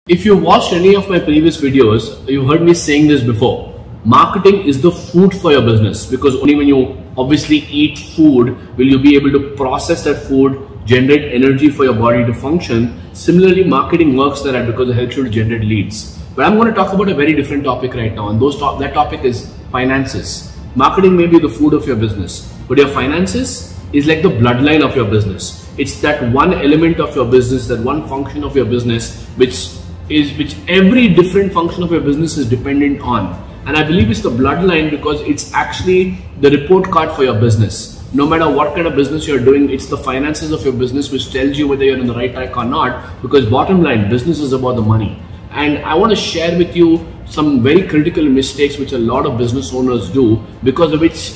If you watched any of my previous videos, you heard me saying this before. Marketing is the food for your business, because only when you obviously eat food will you be able to process that food, generate energy for your body to function. Similarly, marketing works like that because it helps you to generate leads. But I'm going to talk about a very different topic right now, and that topic is finances. Marketing may be the food of your business, but your finances is like the bloodline of your business. It's that one element of your business, that one function of your business, which every different function of your business is dependent on. And I believe it's the bloodline because it's actually the report card for your business. No matter what kind of business you're doing, it's the finances of your business which tells you whether you're in the right track or not, because bottom line, business is about the money. And I want to share with you some very critical mistakes which a lot of business owners do, because of which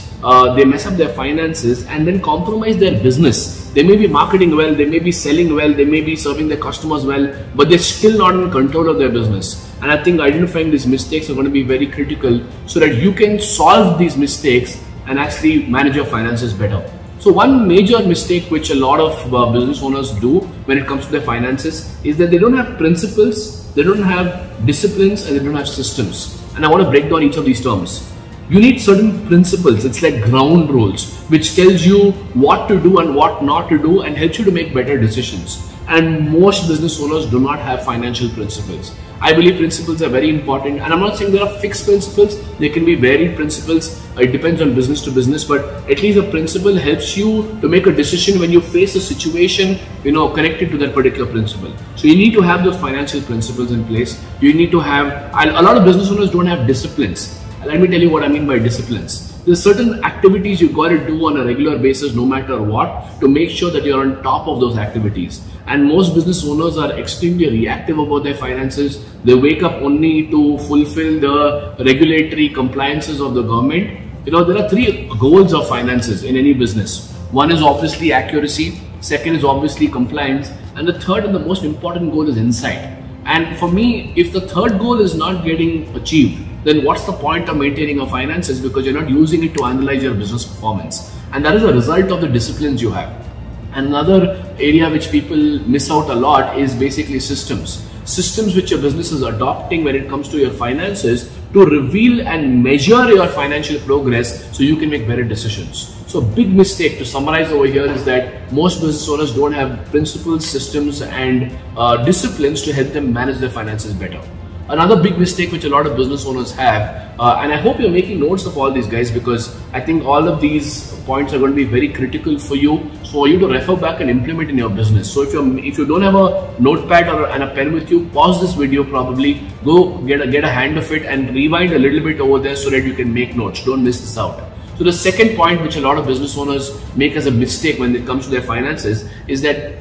they mess up their finances and then compromise their business. They may be marketing well, they may be selling well, they may be serving their customers well, but they're still not in control of their business. And I think identifying these mistakes are going to be very critical so that you can solve these mistakes and actually manage your finances better. So one major mistake which a lot of business owners do when it comes to their finances is that they don't have principles, they don't have disciplines, and they don't have systems. And I want to break down each of these terms. You need certain principles. It's like ground rules, which tells you what to do and what not to do and helps you to make better decisions. And most business owners do not have financial principles. I believe principles are very important, and I'm not saying there are fixed principles. There can be varied principles. It depends on business to business, but at least a principle helps you to make a decision when you face a situation, connected to that particular principle. So you need to have those financial principles in place. You need to have, a lot of business owners don't have disciplines. Let me tell you what I mean by disciplines. There's certain activities you got to do on a regular basis, no matter what, to make sure that you're on top of those activities. And most business owners are extremely reactive about their finances. They wake up only to fulfill the regulatory compliances of the government. There are three goals of finances in any business. One is obviously accuracy. Second is obviously compliance. And the third and the most important goal is insight. And for me, if the third goal is not getting achieved, then what's the point of maintaining your finances, because you're not using it to analyze your business performance. And that is a result of the disciplines you have. And another area which people miss out a lot is basically systems. Systems which your business is adopting when it comes to your finances to reveal and measure your financial progress so you can make better decisions. So big mistake to summarize over here is that most business owners don't have principles, systems and disciplines to help them manage their finances better. Another big mistake which a lot of business owners have, and I hope you're making notes of all these guys, because I think all of these points are going to be very critical for you to refer back and implement in your business. So if you don't have a notepad and a pen with you, pause this video, probably go get a hand of it and rewind a little bit over there so that you can make notes. Don't miss this out. So the second point which a lot of business owners make as a mistake when it comes to their finances is that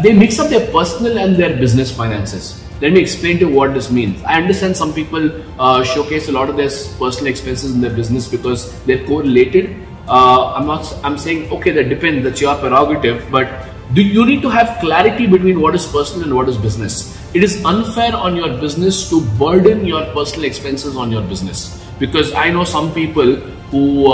they mix up their personal and their business finances. Let me explain to you what this means. I understand some people showcase a lot of their personal expenses in their business because they're correlated. I'm saying, okay, that depends, that's your prerogative, but you need to have clarity between what is personal and what is business. It is unfair on your business to burden your personal expenses on your business, because I know some people who,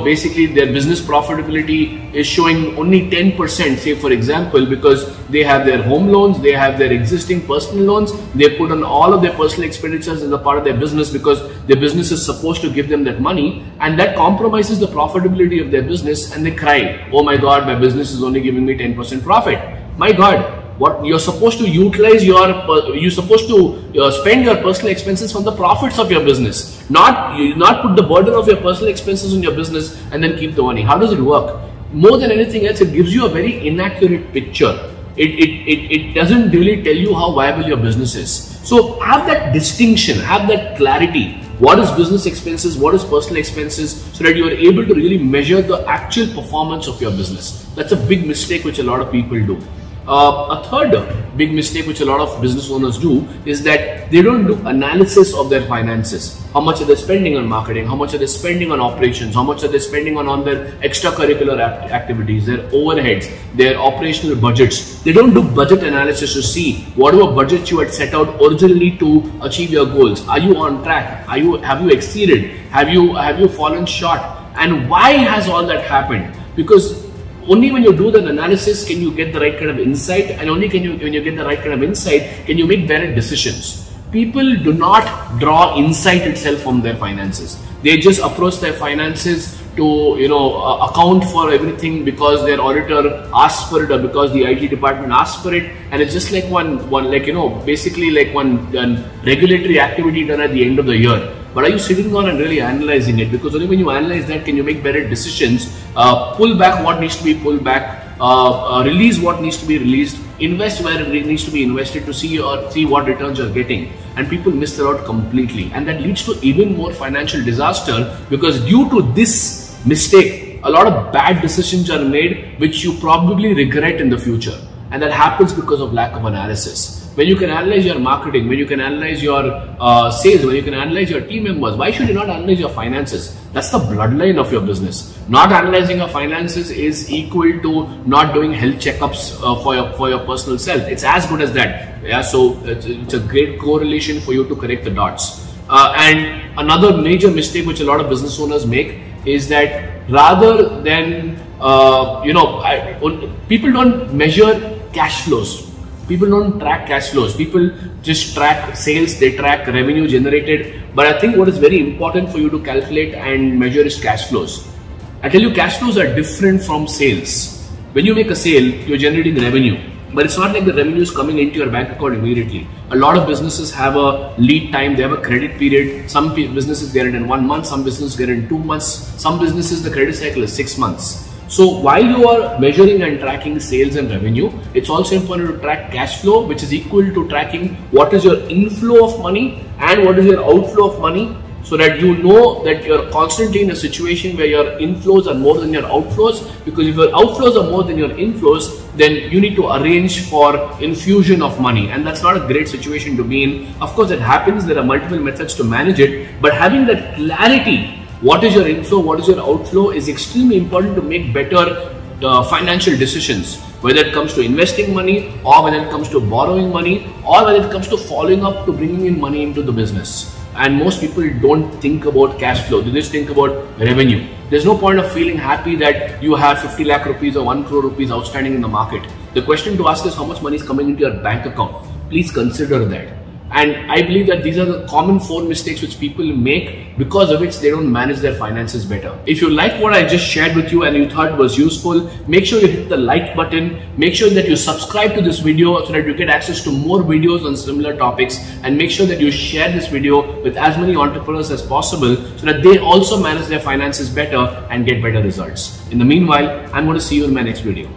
basically their business profitability is showing only 10%, say for example, because they have their home loans, they have their existing personal loans, they put on all of their personal expenditures as a part of their business because their business is supposed to give them that money, and that compromises the profitability of their business, and they cry, oh my God, my business is only giving me 10% profit. My God. What you're supposed to utilize you're supposed to spend your personal expenses from the profits of your business, not put the burden of your personal expenses on your business and then keep the money. How does it work? More than anything else, it gives you a very inaccurate picture. It doesn't really tell you how viable your business is. So have that distinction, have that clarity. What is business expenses? What is personal expenses? So that you are able to really measure the actual performance of your business. That's a big mistake which a lot of people do. A third big mistake which a lot of business owners do is that they don't do analysis of their finances. How much are they spending on marketing? How much are they spending on operations? How much are they spending on their extracurricular activities, their overheads, their operational budgets? They don't do budget analysis to see whatever budget you had set out originally to achieve your goals. Are you on track? Have you exceeded? Have you fallen short? And why has all that happened? Because only when you do that analysis can you get the right kind of insight, and only when you get the right kind of insight can you make better decisions. People do not draw insight itself from their finances. They just approach their finances to account for everything because their auditor asks for it or because the IT department asks for it, and it's just like basically like one regulatory activity done at the end of the year. But are you sitting down and really analyzing it? Because only when you analyze that can you make better decisions, pull back what needs to be pulled back, release what needs to be released, invest where it needs to be invested to see what returns you're getting. And people miss that out completely, and that leads to even more financial disaster, because due to this mistake, a lot of bad decisions are made which you probably regret in the future, and that happens because of lack of analysis. When you can analyze your marketing, when you can analyze your sales, when you can analyze your team members, why should you not analyze your finances? That's the bloodline of your business. Not analyzing your finances is equal to not doing health checkups for your personal self. It's as good as that. Yeah, so it's a great correlation for you to connect the dots. And another major mistake which a lot of business owners make is that rather than people don't measure cash flows. People don't track cash flows. People just track sales, they track revenue generated. But I think what is very important for you to calculate and measure is cash flows. I tell you, cash flows are different from sales. When you make a sale, you're generating revenue. But it's not like the revenue is coming into your bank account immediately. A lot of businesses have a lead time, they have a credit period. Some businesses get it in 1 month, some businesses get it in 2 months. Some businesses, the credit cycle is 6 months. So while you are measuring and tracking sales and revenue, it's also important to track cash flow, which is equal to tracking what is your inflow of money and what is your outflow of money, so that you know that you're constantly in a situation where your inflows are more than your outflows. Because if your outflows are more than your inflows, then you need to arrange for infusion of money, and that's not a great situation to be in. Of course, it happens. There are multiple methods to manage it, but having that clarity, what is your inflow, what is your outflow, is extremely important to make better financial decisions, whether it comes to investing money, or whether it comes to borrowing money, or whether it comes to following up to bringing in money into the business. And most people don't think about cash flow, they just think about revenue. There's no point of feeling happy that you have 50 lakh rupees or 1 crore rupees outstanding in the market. The question to ask is how much money is coming into your bank account. Please consider that. And I believe that these are the common 4 mistakes which people make, because of which they don't manage their finances better. If you like what I just shared with you and you thought it was useful, make sure you hit the like button. Make sure that you subscribe to this video so that you get access to more videos on similar topics, and make sure that you share this video with as many entrepreneurs as possible so that they also manage their finances better and get better results. In the meanwhile, I'm going to see you in my next video.